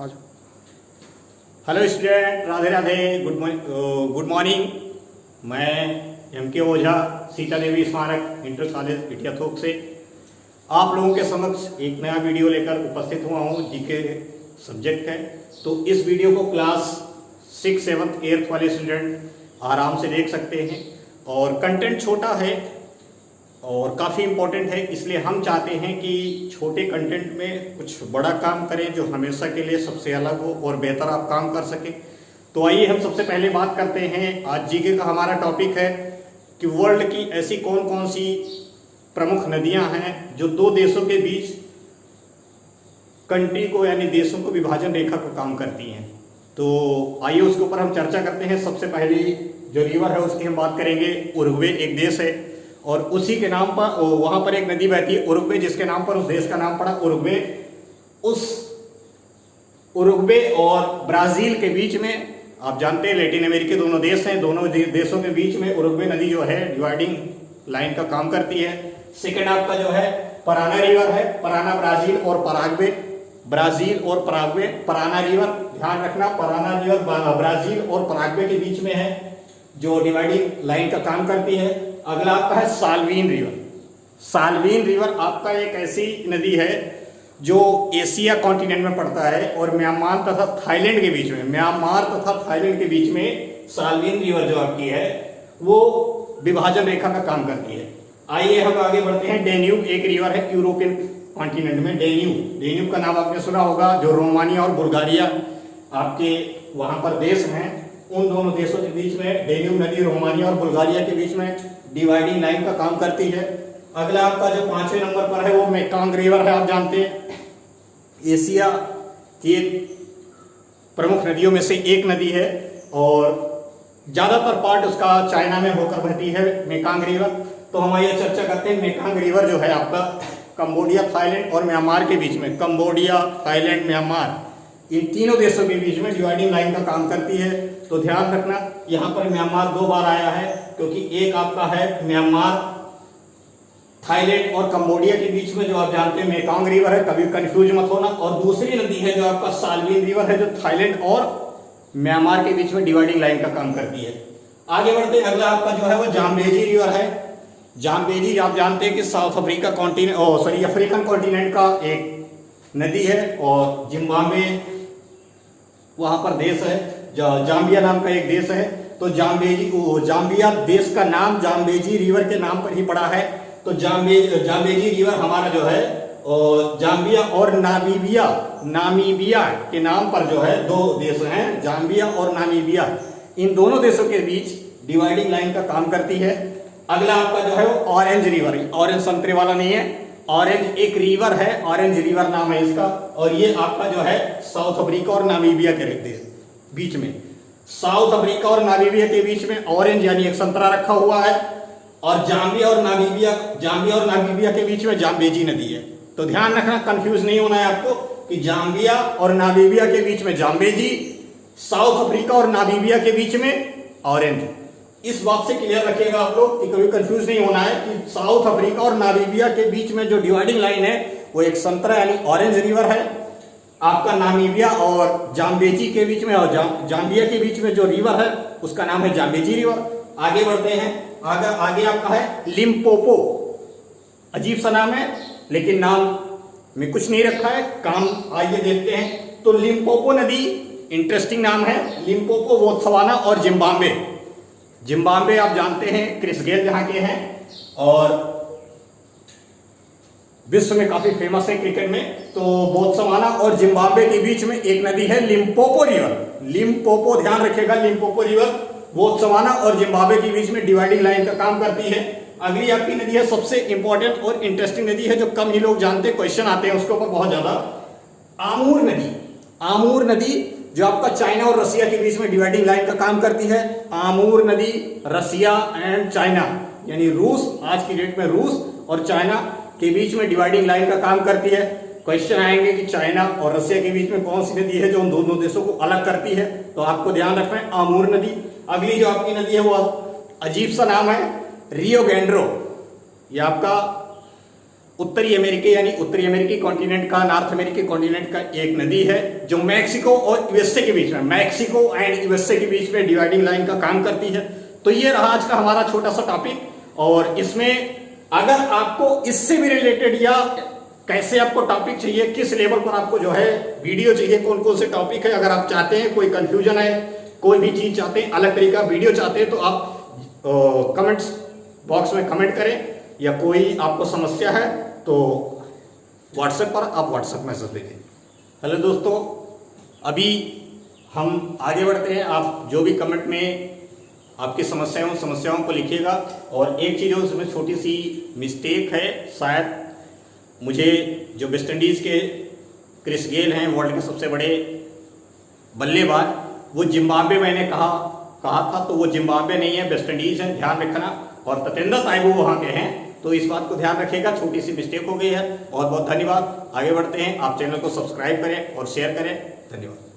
आज hello student, Radhe Radhe, good morning. मैं M.K. ओझा, सीता देवी स्मारक इंटर कॉलेज इटिया थोक से आप लोगों के समक्ष एक नया वीडियो लेकर उपस्थित हुआ हूँ। जीके सब्जेक्ट है, तो इस वीडियो को क्लास 6, 7, 8 वाले स्टूडेंट आराम से देख सकते हैं। और कंटेंट छोटा है और काफ़ी इम्पोर्टेंट है, इसलिए हम चाहते हैं कि छोटे कंटेंट में कुछ बड़ा काम करें जो हमेशा के लिए सबसे अलग हो और बेहतर आप काम कर सकें। तो आइए हम सबसे पहले बात करते हैं। आज जीके का हमारा टॉपिक है कि वर्ल्ड की ऐसी कौन कौन सी प्रमुख नदियां हैं जो दो देशों के बीच कंट्री को यानी देशों को विभाजन रेखा का काम करती हैं। तो आइए उसके ऊपर हम चर्चा करते हैं। सबसे पहली जो रिवर है उसकी हम बात करेंगे। उरुग्वे एक देश है और उसी के नाम पर वहां पर एक नदी बहती है उरुग्वे, जिसके नाम पर उस देश का नाम पड़ा उरुग्वे। उस उरुग्वे और ब्राजील के बीच में आप जानते हैं लैटिन अमेरिका दोनों देश हैं, दोनों देशों के बीच में उरुग्वे नदी जो है डिवाइडिंग लाइन का काम करती है। सेकेंड आपका जो है पराना रिवर है, पराना ब्राजील और पराग्वे, ब्राजील और पराग्वे, पराना रिवर ध्यान रखना, पराना रिवर ब्राजील और पराग्वे के बीच में है जो डिवाइडिंग लाइन का काम करती है। अगला आपका है साल्वीन रिवर। साल्वीन रिवर आपका एक ऐसी नदी है जो एशिया कॉन्टिनेंट में पड़ता है और म्यांमार तथा थाईलैंड के बीच में, म्यांमार तथा थाईलैंड के बीच में साल्वीन रिवर जो आपकी है वो विभाजन रेखा का काम करती है। आइए हम आगे बढ़ते हैं। डेन्यूब एक रिवर है यूरोपियन कॉन्टिनेंट में। डेन्यूब का नाम आपने सुना होगा, जो रोमानिया और बुल्गारिया आपके वहां पर देश हैं, उन दोनों देशों के बीच में डेन्यूब नदी रोमानिया और बुल्गारिया के बीच में डिवाइडिंग लाइन का काम करती है। अगला आपका जो 5वें नंबर पर है वो मेकांग रिवर है। आप जानते हैं एशिया की प्रमुख नदियों में से एक नदी है और ज्यादातर पार्ट उसका चाइना में होकर बहती है मेकांग रिवर। तो हम आइए चर्चा करते हैं। मेकांग रिवर जो है आपका कंबोडिया, थाईलैंड और म्यांमार के बीच में, कंबोडिया, थाईलैंड, म्यांमार, इन तीनों देशों के बीच में डिवाइडिंग लाइन का काम करती है। तो ध्यान रखना, यहाँ पर म्यांमार 2 बार आया है क्योंकि एक आपका है म्यांमार, थाईलैंड और कंबोडिया के बीच में जो आप जानते हैं मेकांग रिवर है, कभी कंफ्यूज मत होना। और दूसरी नदी है जो आपका साल्वीन रिवर है जो थाईलैंड और म्यांमार के बीच में डिवाइडिंग लाइन का काम करती है। आगे बढ़ते हैं। अगला आपका जो है वो जाम्बेजी रिवर है। जाम्बेजी आप जानते हैं कि south Africa continent African continent का एक नदी है और जिम्बाब्वे वहां पर देश है, जाम्बिया नाम का एक देश है। तो जाम्बिया देश का नाम जाम्बेजी रिवर के नाम पर ही पड़ा है। तो जाम्बेजी रिवर हमारा जो है जाम्बिया और नामीबिया के नाम पर जो है 2 देश हैं, जाम्बिया और नामीबिया, इन दोनों देशों के बीच डिवाइडिंग लाइन का काम करती है। अगला आपका जो है वो ऑरेंज रिवर है। ऑरेंज संतरे वाला नहीं है, ऑरेंज एक रिवर है, ऑरेंज रिवर नाम है इसका। और ये आपका जो है साउथ अफ्रीका और नामीबिया के बीच में, साउथ अफ्रीका और नामीबिया के बीच में ऑरेंज यानी एक संतरा रखा हुआ है। और जाम्बिया और नामीबिया के बीच में जाम्बेजी नदी है। तो ध्यान रखना, कंफ्यूज नहीं होना है आपको कि जाम्बिया और नामीबिया के बीच में जाम्बेजी, साउथ अफ्रीका और नामीबिया के बीच में ऑरेंज। इस बात से क्लियर रखिएगा आप लोग कि कभी कंफ्यूज नहीं होना है कि साउथ अफ्रीका और नामीबिया के बीच में जो डिवाइडिंग लाइन है वो एक संतरा यानी ऑरेंज रिवर है। आपका नामीबिया और जाम्बेजी के बीच में और जाम्बिया के बीच में जो रिवर है उसका नाम है जाम्बेजी रिवर। आगे बढ़ते हैं। आगे आपका है लिम्पोपो। अजीब सा नाम है लेकिन नाम में कुछ नहीं रखा है, काम आइए देखते हैं। तो लिम्पोपो नदी इंटरेस्टिंग नाम है। लिम्पोपो, बोत्सवाना और जिम्बाब्वे आप जानते हैं क्रिस गेल जहां के हैं और विश्व में काफी फेमस है क्रिकेट में। तो बोत्सवाना और जिम्बाब्वे के बीच में एक नदी है लिम्पोपो रिवर। लिम्पोपो ध्यान रखिएगा, लिम्पोपो रिवर बोत्सवाना और जिम्बाब्वे के बीच में डिवाइडिंग लाइन का काम करती है। अगली आपकी नदी है सबसे इंपॉर्टेंट और इंटरेस्टिंग नदी है जो कम ही लोग जानते हैं, क्वेश्चन आते हैं उसके ऊपर बहुत ज्यादा। आमूर नदी। आमूर नदी जो आपका चाइना और रसिया के बीच में डिवाइडिंग लाइन का काम करती है। आमूर नदी रसिया एंड चाइना यानी रूस, आज की डेट में रूस और चाइना के बीच में डिवाइडिंग लाइन का काम करती है। क्वेश्चन आएंगे कि चाइना और रसिया के बीच में कौन सी नदी है जो उन दोनों देशों को अलग करती है, तो आपको ध्यान रखना है आमूर नदी। अगली जो आपकी नदी है वो अजीब सा नाम है, रियो ग्रांडे। ये आपका उत्तरी अमेरिकी यानी उत्तरी अमेरिकी कॉन्टिनेंट का, नॉर्थ अमेरिकी कॉन्टिनेंट का एक नदी है जो मैक्सिको और यूएसए के बीच में, मैक्सिको एंड यूएसए के बीच में डिवाइडिंग लाइन का काम करती है। तो ये रहा आज का हमारा छोटा सा टॉपिक। और इसमें अगर आपको इससे भी रिलेटेड या कैसे आपको टॉपिक चाहिए, किस लेवल पर आपको जो है वीडियो चाहिए, कौन कौन से टॉपिक है, अगर आप चाहते हैं, कोई कंफ्यूजन है, कोई भी चीज चाहते हैं, अलग तरीका वीडियो चाहते हैं, तो आप कमेंट्स बॉक्स में कमेंट करें, या कोई आपको समस्या है तो व्हाट्सएप पर आप व्हाट्सएप मैसेज भेजें। हेलो दोस्तों, अभी हम आगे बढ़ते हैं। आप जो भी कमेंट में आपकी समस्याओं को लिखिएगा। और एक चीज़ है उसमें छोटी सी मिस्टेक है, शायद मुझे जो वेस्ट इंडीज़ के क्रिस गेल हैं, वर्ल्ड के सबसे बड़े बल्लेबाज, वो जिम्बाब्वे मैंने कहा था, तो वो जिम्बाब्वे नहीं है, वेस्ट इंडीज़ है, ध्यान रखना। और ततेंद्र ताइबू वहाँ के हैं, तो इस बात को ध्यान रखिएगा, छोटी सी मिस्टेक हो गई है। बहुत बहुत धन्यवाद। आगे बढ़ते हैं, आप चैनल को सब्सक्राइब करें और शेयर करें। धन्यवाद।